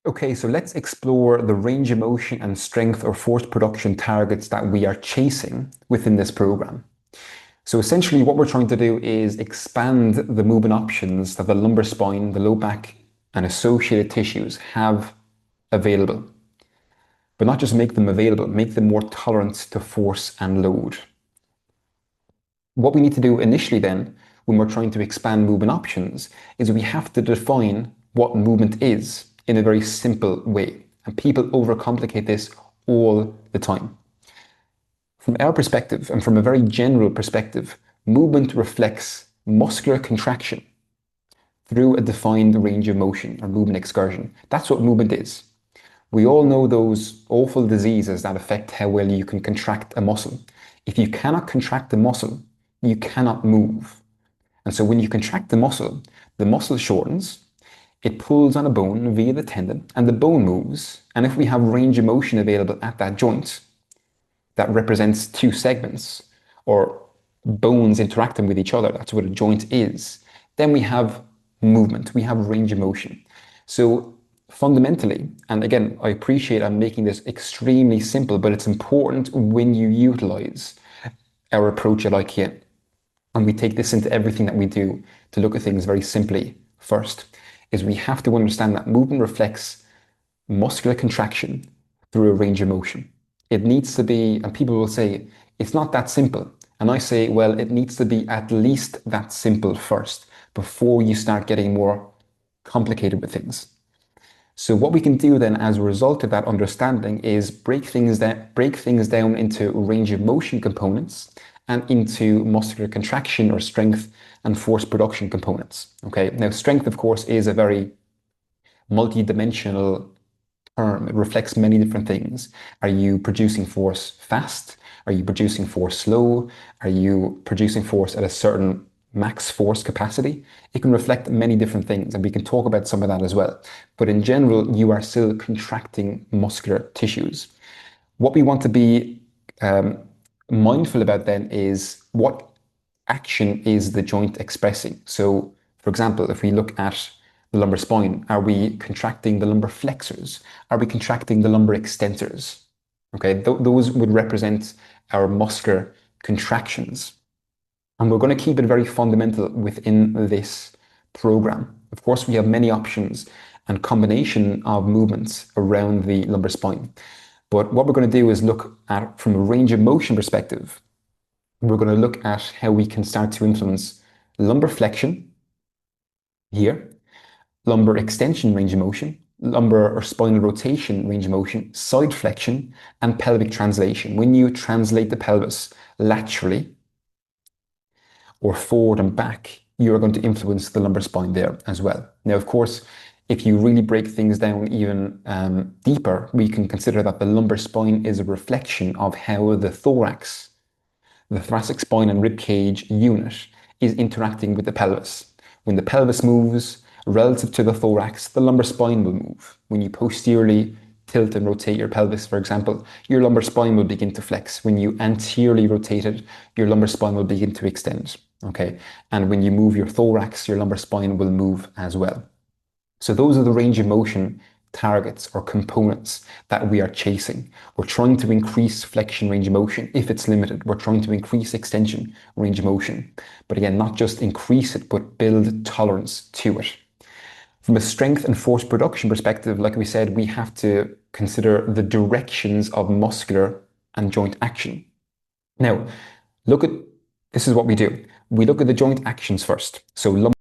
Okay, so let's explore the range of motion and strength or force production targets that we are chasing within this program. So essentially what we're trying to do is expand the movement options that the lumbar spine, the low back, and associated tissues have available. But not just make them available, make them more tolerant to force and load. What we need to do initially then, when we're trying to expand movement options, is we have to define what movement is in a very simple way. And people overcomplicate this all the time. From our perspective, and from a very general perspective, movement reflects muscular contraction through a defined range of motion or movement excursion. That's what movement is. We all know those awful diseases that affect how well you can contract a muscle. If you cannot contract the muscle, you cannot move. And so when you contract the muscle shortens, it pulls on a bone via the tendon, and the bone moves. And if we have range of motion available at that joint that represents two segments or bones interacting with each other, that's what a joint is, then we have movement, we have range of motion. So fundamentally, and again, I appreciate I'm making this extremely simple, but it's important when you utilize our approach at IKEA. And we take this into everything that we do to look at things very simply first, is we have to understand that movement reflects muscular contraction through a range of motion. It needs to be, and people will say, it's not that simple. And I say, well, it needs to be at least that simple first before you start getting more complicated with things. So what we can do then as a result of that understanding is break things down into range of motion components and into muscular contraction or strength and force production components. Okay, now strength, of course, is a very multi-dimensional term. It reflects many different things. Are you producing force fast? Are you producing force slow? Are you producing force at a certain max force capacity? It can reflect many different things, and we can talk about some of that as well. But in general, you are still contracting muscular tissues. What we want to be mindful about then is what action is the joint expressing. So, for example, if we look at the lumbar spine, are we contracting the lumbar flexors? Are we contracting the lumbar extensors? Okay, those would represent our muscular contractions. And we're going to keep it very fundamental within this program. Of course, we have many options and combination of movements around the lumbar spine. But what we're going to do is look at, from a range of motion perspective, we're going to look at how we can start to influence lumbar flexion here, lumbar extension range of motion, lumbar or spinal rotation range of motion, side flexion, and pelvic translation. When you translate the pelvis laterally or forward and back, you are going to influence the lumbar spine there as well. Now, of course, if you really break things down even deeper, we can consider that the lumbar spine is a reflection of how the thorax, the thoracic spine and rib cage unit, is interacting with the pelvis. When the pelvis moves relative to the thorax, the lumbar spine will move. When you posteriorly tilt and rotate your pelvis, for example, your lumbar spine will begin to flex. When you anteriorly rotate it, your lumbar spine will begin to extend. Okay, and when you move your thorax, your lumbar spine will move as well. So those are the range of motion targets or components that we are chasing. We're trying to increase flexion range of motion if it's limited. We're trying to increase extension range of motion. But again, not just increase it, but build tolerance to it. From a strength and force production perspective, like we said, we have to consider the directions of muscular and joint action. Now, this is what we do. We look at the joint actions first. So